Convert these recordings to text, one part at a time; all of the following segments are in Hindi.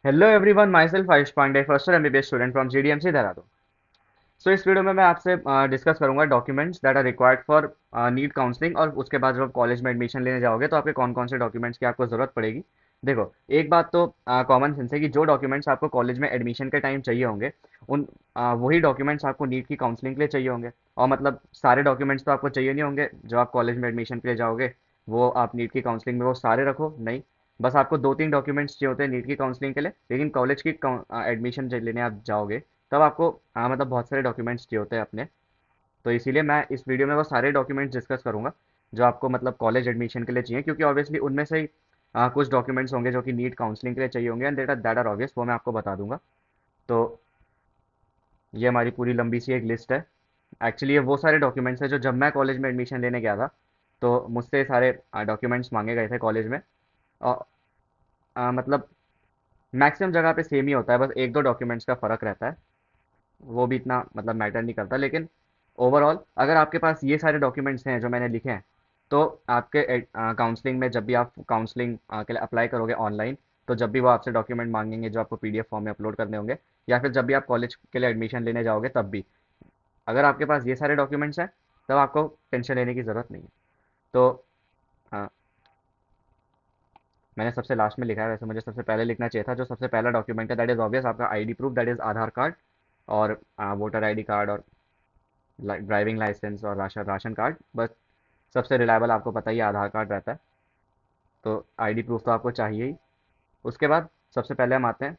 Hello everyone, myself Ayush Pandey, first year MBBS student from GDMC Dehradun. So इस वीडियो में मैं आपसे डिस्कस करूंगा documents that are required for NEET counselling, और उसके बाद जब आप कॉलेज में एडमिशन लेने जाओगे तो आपके कौन कौन से डॉक्यूमेंट्स की आपको ज़रूरत पड़ेगी। देखो, एक बात तो कॉमन सेंस है कि जो डॉक्यूमेंट्स आपको कॉलेज में एडमिशन के टाइम चाहिए होंगे, उन वही डॉक्यूमेंट्स आपको नीट की काउंसलिंग के लिए चाहिए होंगे। और मतलब सारे डॉक्यूमेंट्स तो आपको चाहिए नहीं होंगे जो आप कॉलेज में एडमिशन के लिए जाओगे, वो आप नीट की काउंसलिंग में वो सारे रखो नहीं। बस आपको दो तीन डॉक्यूमेंट्स चाहिए होते हैं नीट की काउंसलिंग के लिए, लेकिन कॉलेज की एडमिशन लेने आप जाओगे तब आपको मतलब बहुत सारे डॉक्यूमेंट्स चाहिए होते हैं अपने। तो इसीलिए मैं इस वीडियो में वो सारे डॉक्यूमेंट्स डिस्कस करूंगा जो आपको मतलब कॉलेज एडमिशन के लिए चाहिए, क्योंकि ऑब्वियसली उनमें से ही कुछ डॉक्यूमेंट्स होंगे जो कि नीट काउंसलिंग के लिए चाहिए होंगे, एंड दैट आर ऑब्वियस, वो मैं आपको बता दूंगा। तो ये हमारी पूरी लंबी सी एक लिस्ट है। एक्चुअली ये वो सारे डॉक्यूमेंट्स हैं जो जब मैं कॉलेज में एडमिशन लेने गया था तो मुझसे सारे डॉक्यूमेंट्स मांगे गए थे कॉलेज में। और मतलब मैक्सिमम जगह पे सेम ही होता है, बस एक दो डॉक्यूमेंट्स का फ़र्क रहता है। वो भी इतना मतलब मैटर नहीं करता, लेकिन ओवरऑल अगर आपके पास ये सारे डॉक्यूमेंट्स हैं जो मैंने लिखे हैं, तो आपके काउंसलिंग में जब भी आप काउंसलिंग के लिए अप्लाई करोगे ऑनलाइन, तो जब भी वो आपसे डॉक्यूमेंट मांगेंगे जो आपको पीडीएफ फॉर्म में अपलोड करने होंगे, या फिर जब भी आप कॉलेज के लिए एडमिशन लेने जाओगे तब भी, अगर आपके पास ये सारे डॉक्यूमेंट्स हैं, तब आपको टेंशन लेने की ज़रूरत नहीं है। तो अ, मैंने सबसे लास्ट में लिखा है, वैसे मुझे सबसे पहले लिखना चाहिए था। जो सबसे पहला डॉक्यूमेंट है दैट इज़ ऑब्वियस, आपका ID proof, that is Aadhaar card और वोटर आईडी कार्ड और ड्राइविंग लाइसेंस और राशन राशन कार्ड। बस सबसे रिलायबल आपको पता ही है, आधार कार्ड रहता है। तो आईडी प्रूफ तो आपको चाहिए ही। उसके बाद सबसे पहले हम आते हैं,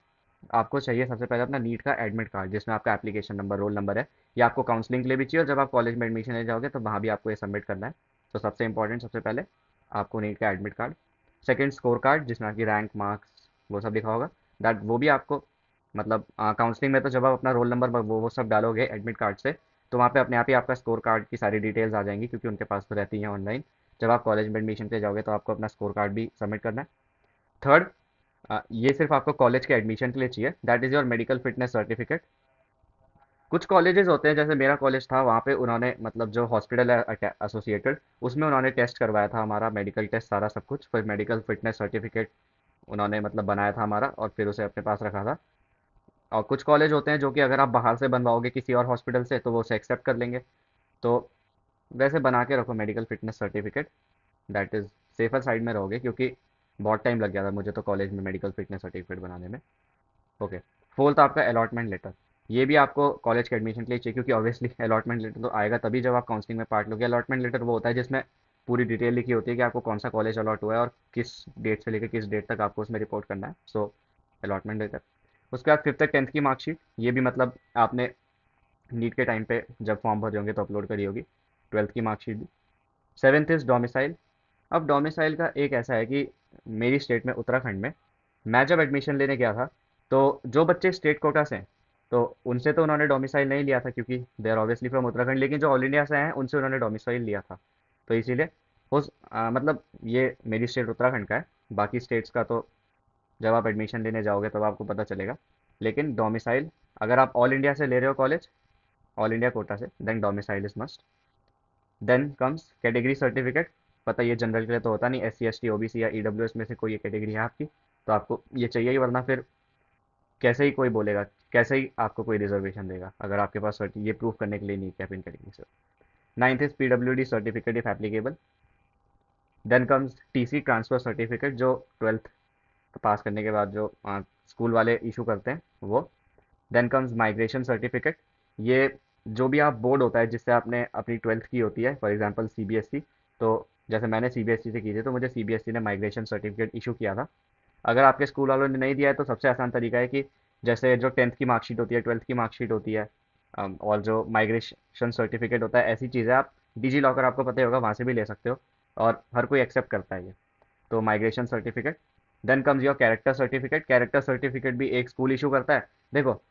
आपको चाहिए सबसे पहले अपना नीट का एडमिट कार्ड जिसमें आपका एप्लीकेशन नंबर, रोल नंबर है। ये आपको काउंसलिंग के लिए भी चाहिए, और जब आप कॉलेज में एडमिशन ले जाओगे तो वहाँ भी आपको ये सबमिट करना है। तो सबसे इंपॉर्टेंट, सबसे पहले आपको नीट का admit card. Second, score card जिसमें आपकी रैंक, मार्क्स, वो सब लिखा होगा। दैट वो भी आपको मतलब काउंसलिंग में तो जब आप अपना रोल नंबर वो सब डालोगे एडमिट कार्ड से, तो वहाँ पे अपने आप ही आपका स्कोर कार्ड की सारी डिटेल्स आ जाएंगी, क्योंकि उनके पास तो रहती हैं ऑनलाइन। जब आप कॉलेज में एडमिशन के जाओगे तो आपको अपना स्कोर कार्ड भी सबमिट करना है। थर्ड, ये सिर्फ आपको कॉलेज के एडमिशन के लिए चाहिए, that is your medical fitness certificate. कुछ कॉलेजेस होते हैं, जैसे मेरा कॉलेज था, वहाँ पे उन्होंने मतलब जो हॉस्पिटल है एसोसिएटेड, उसमें उन्होंने टेस्ट करवाया था हमारा, मेडिकल टेस्ट सारा सब कुछ, फिर मेडिकल फिटनेस सर्टिफिकेट उन्होंने मतलब बनाया था हमारा, और फिर उसे अपने पास रखा था। और कुछ कॉलेज होते हैं जो कि अगर आप बाहर से बनवाओगे किसी और हॉस्पिटल से तो वो उसे एक्सेप्ट कर लेंगे। तो वैसे बना के रखो medical fitness certificate, that is safer side में रहोगे, क्योंकि बहुत टाइम लग गया था मुझे तो कॉलेज में मेडिकल फिटनेस सर्टिफिकेट बनाने में। ओके। फोर्थ, आपका अलॉटमेंट लेटर। ये भी आपको कॉलेज के एडमिशन के लिए चाहिए, क्योंकि ऑब्वियसली अलॉटमेंट लेटर तो आएगा तभी जब आप काउंसलिंग में पार्ट लोगे। अलॉटमेंट लेटर वो होता है जिसमें पूरी डिटेल लिखी होती है कि आपको कौन सा कॉलेज अलॉट हुआ है और किस डेट से लेकर किस डेट तक आपको उसमें रिपोर्ट करना है। सो अलॉटमेंट लेटर। उसके बाद फिफ्थ तक टेंथ की मार्कशीट, ये भी मतलब आपने नीट के टाइम पे जब फॉर्म भरे होंगे तो अपलोड करी होगी। ट्वेल्थ की मार्कशीट भी। Seventh is domicile. अब डोमिसाइल का एक ऐसा है कि मेरी स्टेट में, उत्तराखंड में, मैं जब एडमिशन लेने गया था, तो जो बच्चे स्टेट कोटा से हैं, तो उनसे तो उन्होंने डोमिसाइल नहीं लिया था क्योंकि they are obviously from Uttarakhand, लेकिन जो ऑल इंडिया से हैं उनसे उन्होंने डोमिसाइल लिया था। तो इसीलिए मतलब ये मेरी स्टेट उत्तराखंड का है। बाकी स्टेट्स का तो जब आप एडमिशन लेने जाओगे तब आपको पता चलेगा। लेकिन डोमिसाइल, अगर आप ऑल इंडिया से ले रहे हो कॉलेज, ऑल इंडिया कोटा से, then domicile is must. Then comes category certificate. पता ये जनरल के लिए तो होता नहीं, S C S T OBC या ईडब्ल्यूएस में से कोई ये कैटेगरी है आपकी, तो आपको ये चाहिए ही, वरना फिर कैसे ही कोई बोलेगा, कैसे ही आपको कोई रिजर्वेशन देगा अगर आपके पास ये प्रूव करने के लिए नहीं कैप इन कैटेगरी से। Ninth is PWD certificate if applicable. Then comes TC transfer certificate, जो ट्वेल्थ पास करने के बाद जो स्कूल वाले इशू करते हैं वो। Then comes migration certificate. ये जो भी आप बोर्ड होता है जिससे आपने अपनी ट्वेल्थ की होती है, फॉर एग्जांपल सीबीएसई, तो जैसे मैंने सीबीएसई से की थी तो मुझे सीबीएसई ने माइग्रेशन सर्टिफिकेट इशू किया था। अगर आपके स्कूल वालों ने नहीं दिया है तो सबसे आसान तरीका है कि जैसे जो टेंथ की मार्कशीट होती है, ट्वेल्थ की मार्कशीट होती है, और जो माइग्रेशन सर्टिफिकेट होता है, ऐसी चीज़ें आप डिजी लॉकर, आपको पता ही होगा, वहाँ से भी ले सकते हो, और हर कोई एक्सेप्ट करता है ये। तो migration certificate. Then comes your character certificate. Character certificate भी एक स्कूल इशू करता है। देखो,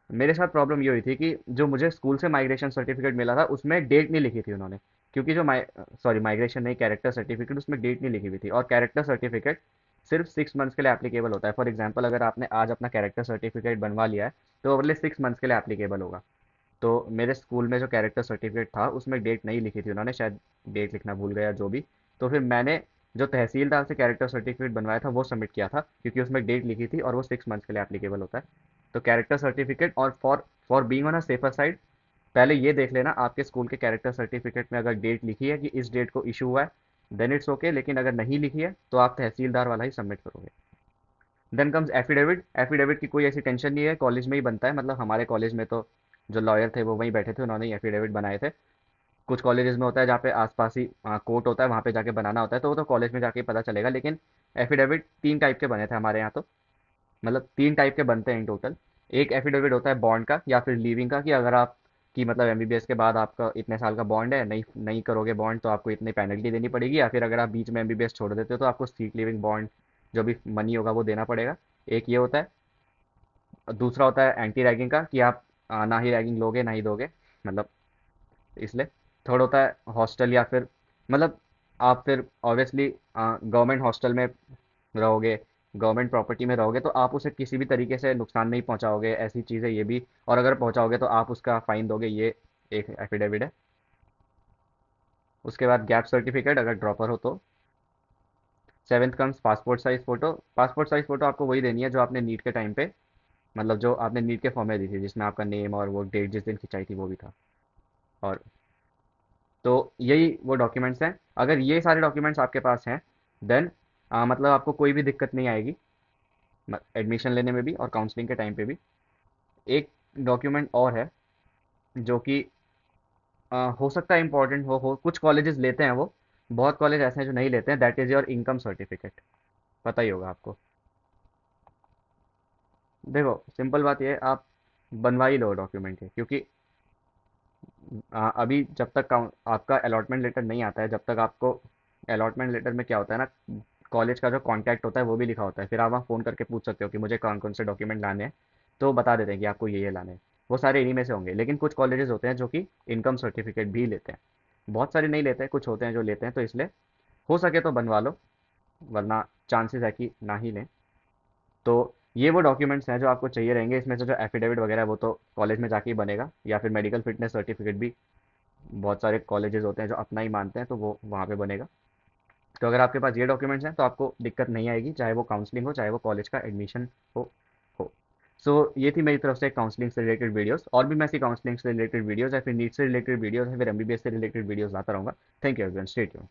मेरे साथ प्रॉब्लम ये हुई थी कि जो मुझे स्कूल से माइग्रेशन सर्टिफिकेट मिला था उसमें डेट नहीं लिखी थी उन्होंने, क्योंकि जो माइग्रेशन नहीं, कैरेक्टर सर्टिफिकेट, उसमें डेट नहीं लिखी हुई थी, और कैरेक्टर सर्टिफिकेट सिर्फ 6 मंथ्स के लिए एप्लीकेबल होता है। फॉर एग्जाम्पल, अगर आपने आज अपना कैरेक्टर सर्टिफिकेट बनवा लिया है तो अगले 6 मंथ्स के लिए एप्लीकेबल होगा। तो मेरे स्कूल में जो कैरेक्टर सर्टिफिकेट था उसमें डेट नहीं लिखी थी उन्होंने, शायद डेट लिखना भूल गया जो भी। तो फिर मैंने जो तहसीलदार से कैरेक्टर सर्टिफिकेट बनवाया था वो सबमिट किया था, क्योंकि उसमें डेट लिखी थी और वो 6 मंथ्स के लिए एप्लीकेबल होता है। तो कैरेक्टर सर्टिफिकेट, और for being on a safer side, पहले ये देख लेना आपके स्कूल के कैरेक्टर सर्टिफिकेट में अगर डेट लिखी है कि इस डेट को इशू हुआ है, देन इट्स ओके, लेकिन अगर नहीं लिखी है तो आप तहसीलदार वाला ही सबमिट करोगे। Then comes affidavit. एफिडेविट की कोई ऐसी टेंशन नहीं है, कॉलेज में ही बनता है, मतलब हमारे कॉलेज में तो जो लॉयर थे वो वहीं बैठे थे, उन्होंने ही एफिडेविट बनाए थे। कुछ कॉलेजेस में होता है जहाँ पे आसपास ही कोर्ट होता है, वहाँ पे जाके बनाना होता है, तो वो तो कॉलेज में जाके ही पता चलेगा। लेकिन एफिडेविट 3 टाइप के बने थे हमारे यहाँ तो, मतलब 3 टाइप के बनते हैं इन टोटल। एक एफिडेविट होता है बॉन्ड का या फिर लीविंग का, कि अगर आप कि मतलब एमबीबीएस के बाद आपका इतने साल का बॉन्ड है, नहीं नहीं करोगे बॉन्ड तो आपको इतनी पेनल्टी देनी पड़ेगी, या फिर अगर आप बीच में एमबीबीएस छोड़ देते हो तो आपको सीट लीविंग बॉन्ड जो भी मनी होगा वो देना पड़ेगा। एक ये होता है। और दूसरा होता है एंटी रैगिंग का, कि आप ना ही रैगिंग लोगे ना ही दोगे, मतलब इसलिए। थर्ड होता है हॉस्टल, या फिर मतलब आप फिर ऑब्वियसली गवर्नमेंट हॉस्टल में रहोगे, गवर्नमेंट प्रॉपर्टी में रहोगे, तो आप उसे किसी भी तरीके से नुकसान नहीं पहुंचाओगे, ऐसी चीज़ें ये भी। और अगर पहुंचाओगे तो आप उसका फाइन दोगे, ये एक एफिडेविट है। उसके बाद गैप सर्टिफिकेट, अगर ड्रॉपर हो तो। Seventh comes passport size photo. Passport size photo आपको वही देनी है जो आपने नीट के टाइम पे, मतलब जो आपने नीट के फॉर्म में दी थी, जिसमें आपका नेम और वो डेट जिस दिन खिंचाई थी वो भी था। और तो यही वो डॉक्यूमेंट्स हैं। अगर ये सारे डॉक्यूमेंट्स आपके पास हैं, देन मतलब आपको कोई भी दिक्कत नहीं आएगी एडमिशन लेने में भी और काउंसलिंग के टाइम पे भी। एक डॉक्यूमेंट और है जो कि हो सकता है इंपॉर्टेंट हो, कुछ कॉलेजेस लेते हैं वो, बहुत कॉलेज ऐसे हैं जो नहीं लेते हैं, that is your income certificate. पता ही होगा आपको। देखो सिंपल बात ये है, आप बनवा ही लो डॉक्यूमेंट ये, क्योंकि अभी जब तक आपका अलॉटमेंट लेटर नहीं आता है, जब तक आपको अलॉटमेंट लेटर में क्या होता है ना, कॉलेज का जो कॉन्टैक्ट होता है वो भी लिखा होता है, फिर आप वहाँ फ़ोन करके पूछ सकते हो कि मुझे कौन कौन से डॉक्यूमेंट लाने हैं, तो बता देते हैं कि आपको ये लाने हैं। वो सारे इन्हीं में से होंगे, लेकिन कुछ कॉलेजेस होते हैं जो कि इनकम सर्टिफिकेट भी लेते हैं। बहुत सारे नहीं लेते हैं, कुछ होते हैं जो लेते हैं, तो इसलिए हो सके तो बनवा लो, वरना चांसेस है कि ना ही लें। तो ये वो डॉक्यूमेंट्स हैं जो आपको चाहिए रहेंगे। इसमें से जो एफिडेविट वगैरह है वो तो कॉलेज में जाके ही बनेगा, या फिर मेडिकल फिटनेस सर्टिफिकेट भी बहुत सारे कॉलेजेस होते हैं जो अपना ही मानते हैं, तो वो वहाँ पे बनेगा। तो अगर आपके पास ये डॉक्यूमेंट्स हैं तो आपको दिक्कत नहीं आएगी, चाहे वो काउंसलिंग हो चाहे वो कॉलेज का एडमिशन हो। सो ये थी मेरी तरफ से काउंसलिंग से रिलेटेड वीडियोस, और भी मैं ऐसी काउंसलिंग से रिलेटेड वीडियोस या फिर नीट से रिलेटेड वीडियोस या फिर एमबीबीएस से रिलेटेड वीडियोस लाता रहूँगा। Thank you everyone, stay tuned.